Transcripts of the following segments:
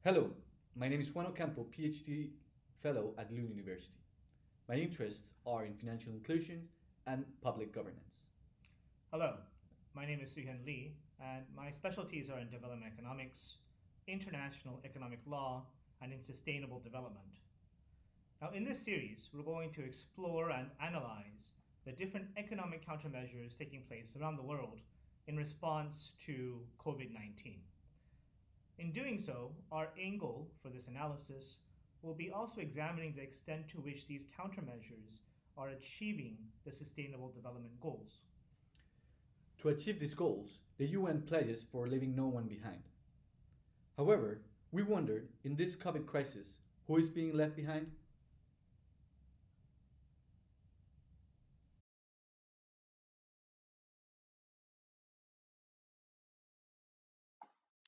Hello, my name is Juan Ocampo, PhD Fellow at Lund University. My interests are in financial inclusion and public governance. Hello, my name is Suhyun Lee, and my specialties are in development economics, international economic law, and in sustainable development. Now, in this series, we're going to explore and analyze the different economic countermeasures taking place around the world in response to COVID 19. In doing so, our angle for this analysis will be also examining the extent to which these countermeasures are achieving the Sustainable Development Goals. To achieve these goals, the UN pledges for leaving no one behind. However, we wonder in this COVID crisis, who is being left behind?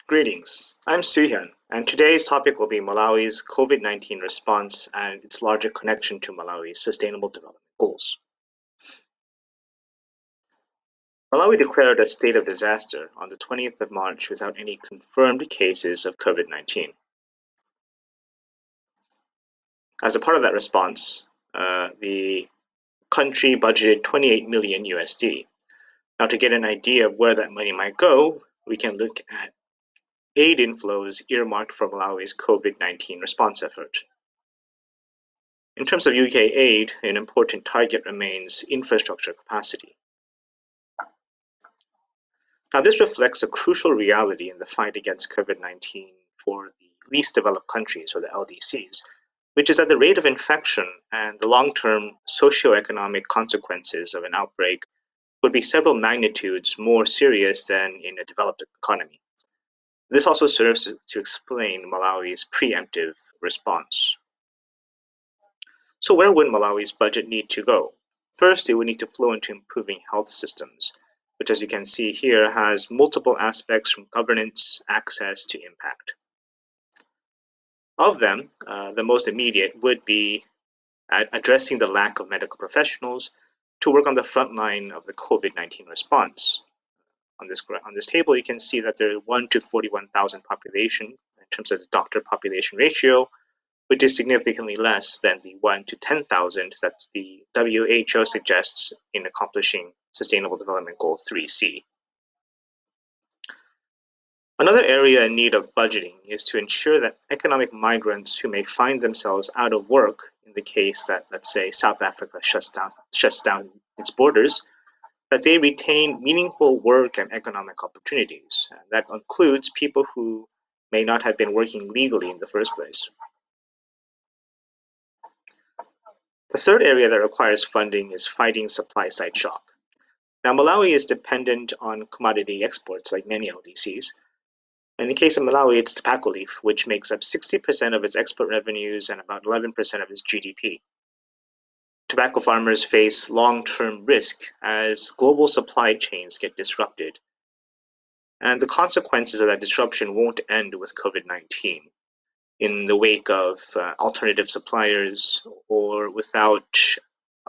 Greetings, I'm Suhyun, and today's topic will be Malawi's COVID 19 response and its larger connection to Malawi's Sustainable Development Goals. Malawi declared a state of disaster on the 20th of March without any confirmed cases of COVID 19. As a part of that response, the country budgeted 28 million USD. Now, to get an idea of where that money might go, we can look at aid inflows earmarked for Malawi's COVID 19 response effort. In terms of UK aid, an important target remains infrastructure capacity. Now, this reflects a crucial reality in the fight against COVID 19 for the least developed countries, or the LDCs, which is that the rate of infection and the long term socioeconomic consequences of an outbreak would be several magnitudes more serious than in a developed economy. This also serves to explain Malawi's preemptive response. So where would Malawi's budget need to go? First, it would need to flow into improving health systems, which, as you can see here, has multiple aspects from governance, access to impact. Of them, the most immediate would be at addressing the lack of medical professionals to work on the front line of the COVID 19 response. On this table, you can see that there are 1 to 41,000 population in terms of the doctor population ratio, which is significantly less than the 1 to 10,000 that the WHO suggests in accomplishing Sustainable Development Goal 3C. Another area in need of budgeting is to ensure that economic migrants who may find themselves out of work in the case that, let's say, South Africa shuts down its borders, that they retain meaningful work and economic opportunities. And that includes people who may not have been working legally in the first place. The third area that requires funding is fighting supply-side shock. Now, Malawi is dependent on commodity exports like many LDCs. In the case of Malawi, it's tobacco leaf, which makes up 60% of its export revenues and about 11% of its GDP. Tobacco farmers face long-term risk as global supply chains get disrupted. And the consequences of that disruption won't end with COVID 19 in the wake of alternative suppliers or without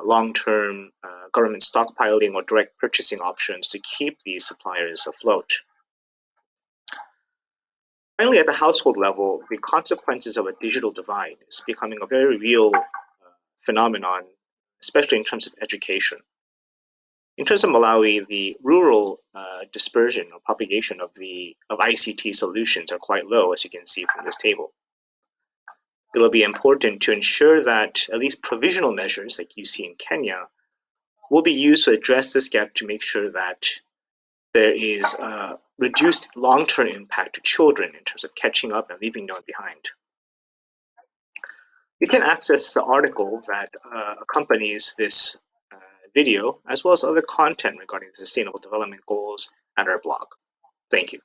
long-term government stockpiling or direct purchasing options to keep these suppliers afloat. Finally, at the household level, the consequences of a digital divide is becoming a very real phenomenon, especially in terms of education. In terms of Malawi, the rural dispersion or propagation of ICT solutions are quite low, as you can see from this table. It will be important to ensure that at least provisional measures, like you see in Kenya, will be used to address this gap to make sure that there is reduced long-term impact to children in terms of catching up and leaving no one behind. You can access the article that accompanies this video, as well as other content regarding the Sustainable Development Goals at our blog. Thank you.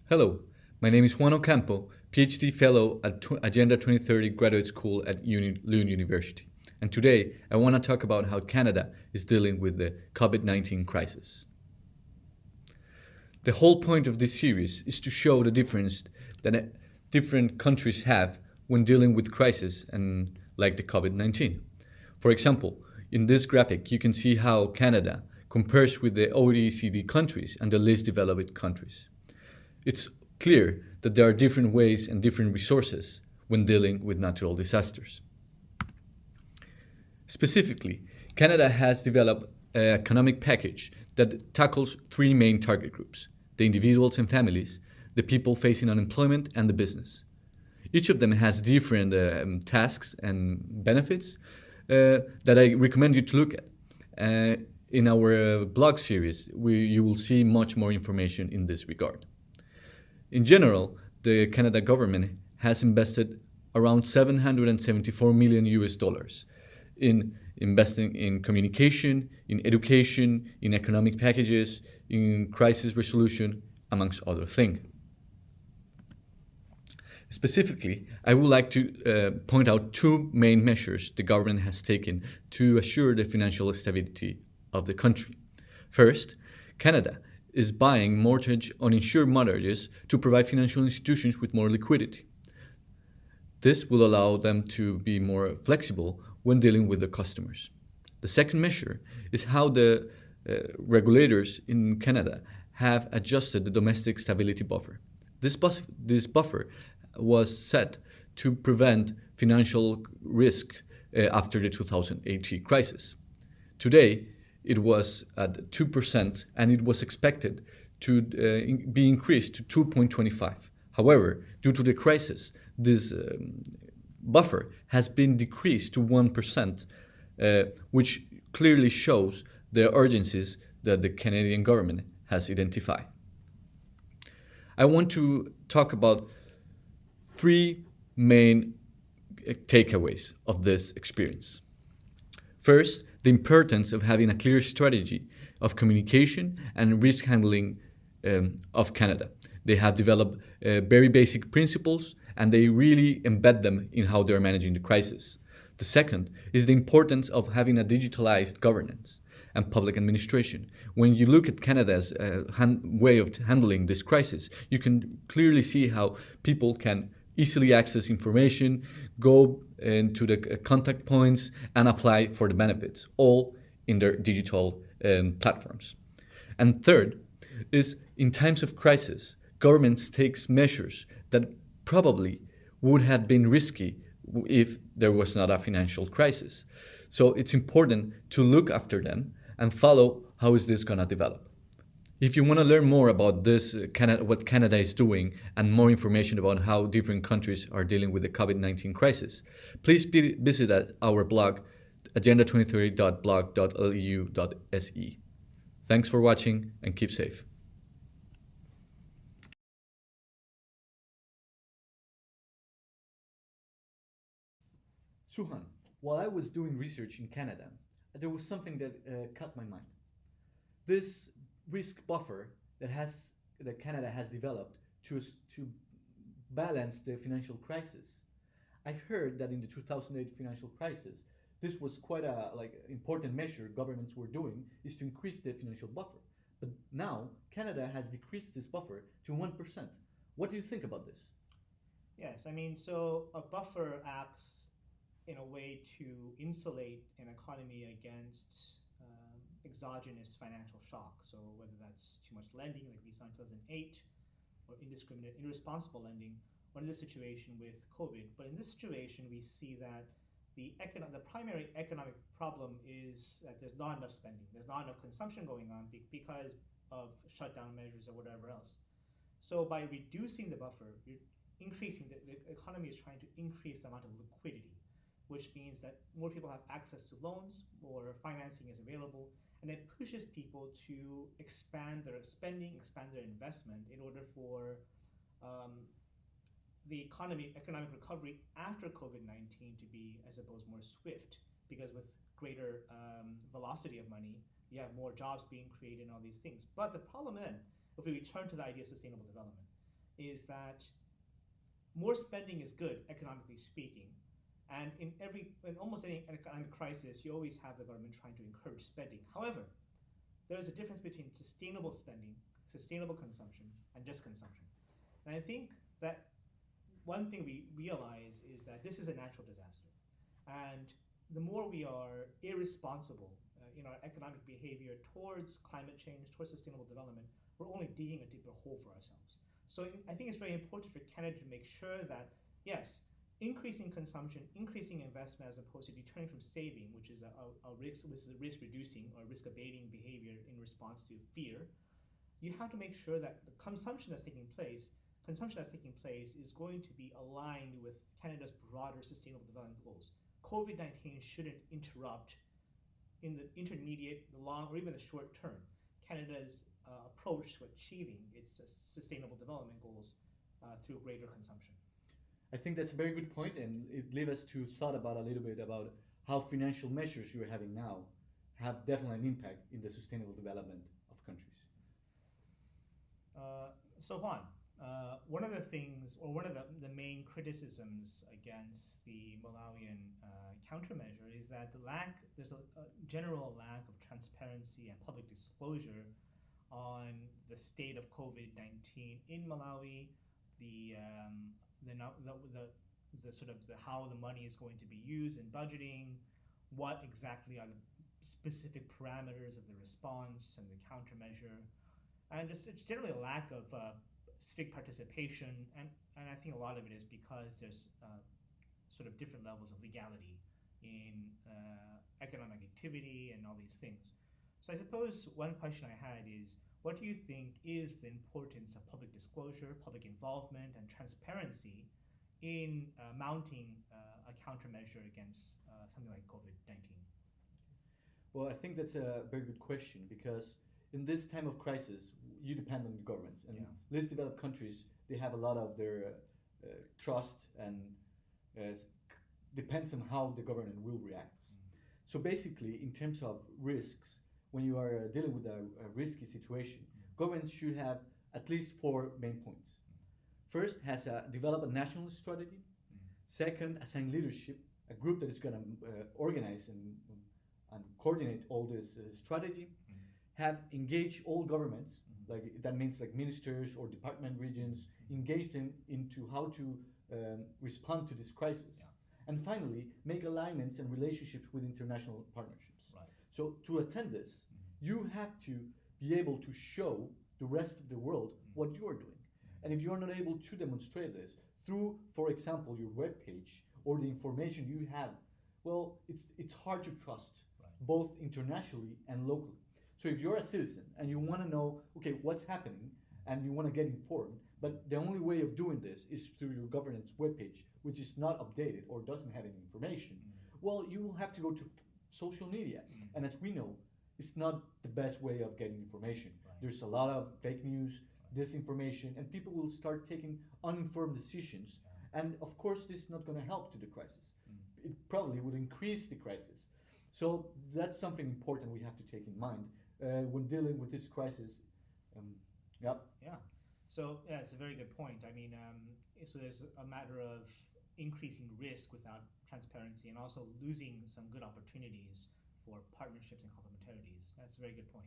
Hello, my name is Juan Ocampo, PhD Fellow at Agenda 2030 Graduate School at Lund University. And today, I want to talk about how Canada is dealing with the COVID 19 crisis. The whole point of this series is to show the difference that different countries have when dealing with crisis and like the COVID 19. For example, In this graphic, you can see how Canada compares with the OECD countries and the least developed countries. It's clear that there are different ways and different resources when dealing with natural disasters. Specifically, Canada has developed an economic package that tackles three main target groups: the individuals and families, the people facing unemployment, and the business. Each of them has different tasks and benefits that I recommend you to look at. In our blog series, you will see much more information in this regard. In general, the Canada government has invested around 774 million US dollars in investing in communication, in education, in economic packages, in crisis resolution, amongst other things. Specifically, I would like to point out two main measures the government has taken to assure the financial stability of the country. First, Canada is buying mortgage uninsured mortgages to provide financial institutions with more liquidity. This will allow them to be more flexible when dealing with the customers. The second measure is how the regulators in Canada have adjusted the domestic stability buffer. This buffer was set to prevent financial risk after the 2008 crisis. Today, it was at 2% and it was expected to be increased to 2.25. However, due to the crisis, this buffer has been decreased to 1%, which clearly shows the urgencies that the Canadian government has identified. I want to talk about three main takeaways of this experience. First, the importance of having a clear strategy of communication and risk handling of Canada. They have developed very basic principles and they really embed them in how they're managing the crisis. The second is the importance of having a digitalized governance and public administration. When you look at Canada's way of handling this crisis, you can clearly see how people can easily access information, go into the contact points, and apply for the benefits, all in their digital platforms. And third is, in times of crisis, governments take measures that probably would have been risky if there was not a financial crisis. So it's important to look after them and follow how is this going to develop. If you want to learn more about this, what Canada is doing, and more information about how different countries are dealing with the COVID-19 crisis, please visit our blog, agenda2030.blog.leu.se. Thanks for watching and keep safe. Suhan, while I was doing research in Canada, there was something that caught my mind. This risk buffer that Canada has developed to balance the financial crisis. I've heard that in the 2008 financial crisis, this was quite a important measure governments were doing, is to increase the financial buffer. But now Canada has decreased this buffer to 1%. What do you think about this? Yes, I mean, so a buffer acts in a way to insulate an economy against exogenous financial shock. So whether that's too much lending, like we saw in 2008, or indiscriminate, irresponsible lending, or in this situation with COVID. But in this situation, we see that the primary economic problem is that there's not enough spending. There's not enough consumption going on because of shutdown measures or whatever else. So by reducing the buffer, you're increasing the economy is trying to increase the amount of liquidity, which means that more people have access to loans, more financing is available, and it pushes people to expand their spending, expand their investment in order for the economic recovery after COVID-19 to be, I suppose, more swift, because with greater velocity of money, you have more jobs being created and all these things. But the problem then, if we return to the idea of sustainable development, is that more spending is good, economically speaking. And in almost any economic crisis, you always have the government trying to encourage spending. However, there is a difference between sustainable spending, sustainable consumption, and just consumption. And I think that one thing we realize is that this is a natural disaster. And the more we are irresponsible in our economic behavior towards climate change, towards sustainable development, we're only digging a deeper hole for ourselves. So I think it's very important for Canada to make sure that, yes, increasing consumption, increasing investment as opposed to deterring from saving, which is a risk reducing or risk abating behavior in response to fear, you have to make sure that the consumption that's taking place is going to be aligned with Canada's broader sustainable development goals. COVID-19 shouldn't interrupt in the intermediate, the long, or even the short term Canada's approach to achieving its sustainable development goals through greater consumption. I think that's a very good point, and it led us to thought about a little bit about how financial measures you're having now have definitely an impact in the sustainable development of countries. So Juan, one of the things, or one of the main criticisms against the Malawian countermeasure is that there's a general lack of transparency and public disclosure on the state of COVID-19 in Malawi, the sort of how the money is going to be used in budgeting, what exactly are the specific parameters of the response and the countermeasure, and just it's generally a lack of civic participation, and I think a lot of it is because there's sort of different levels of legality in economic activity and all these things. So I suppose one question I had is, what do you think is the importance of public disclosure, public involvement, and transparency in mounting a countermeasure against something like COVID-19? Well, I think that's a very good question, because in this time of crisis, you depend on the governments. And less developed countries, they have a lot of their trust and depends on how the government will react. So basically, in terms of risks, when you are dealing with a risky situation, governments should have at least 4 main points. First, develop a national strategy. Second, assign leadership, a group that is going to organize and coordinate all this strategy. Have engaged all governments, like that means like ministers or department regions, engage them into how to respond to this crisis. And finally, make alignments and relationships with international partnerships. Right. So to attend this, you have to be able to show the rest of the world what you are doing. And if you are not able to demonstrate this through, for example, your webpage or the information you have, well, it's hard to trust, both internationally and locally. So if you're a citizen and you want to know, okay, what's happening, and you want to get informed, but the only way of doing this is through your governance webpage, which is not updated or doesn't have any information, well, you will have to go to social media. And as we know, it's not the best way of getting information. There's a lot of fake news, disinformation, and people will start taking uninformed decisions. And of course, this is not going to help to the crisis. It probably would increase the crisis. So that's something important we have to take in mind when dealing with this crisis. Yeah. So yeah, it's a very good point. I mean, so there's a matter of increasing risk without transparency, and also losing some good opportunities for partnerships and complementarities. That's a very good point.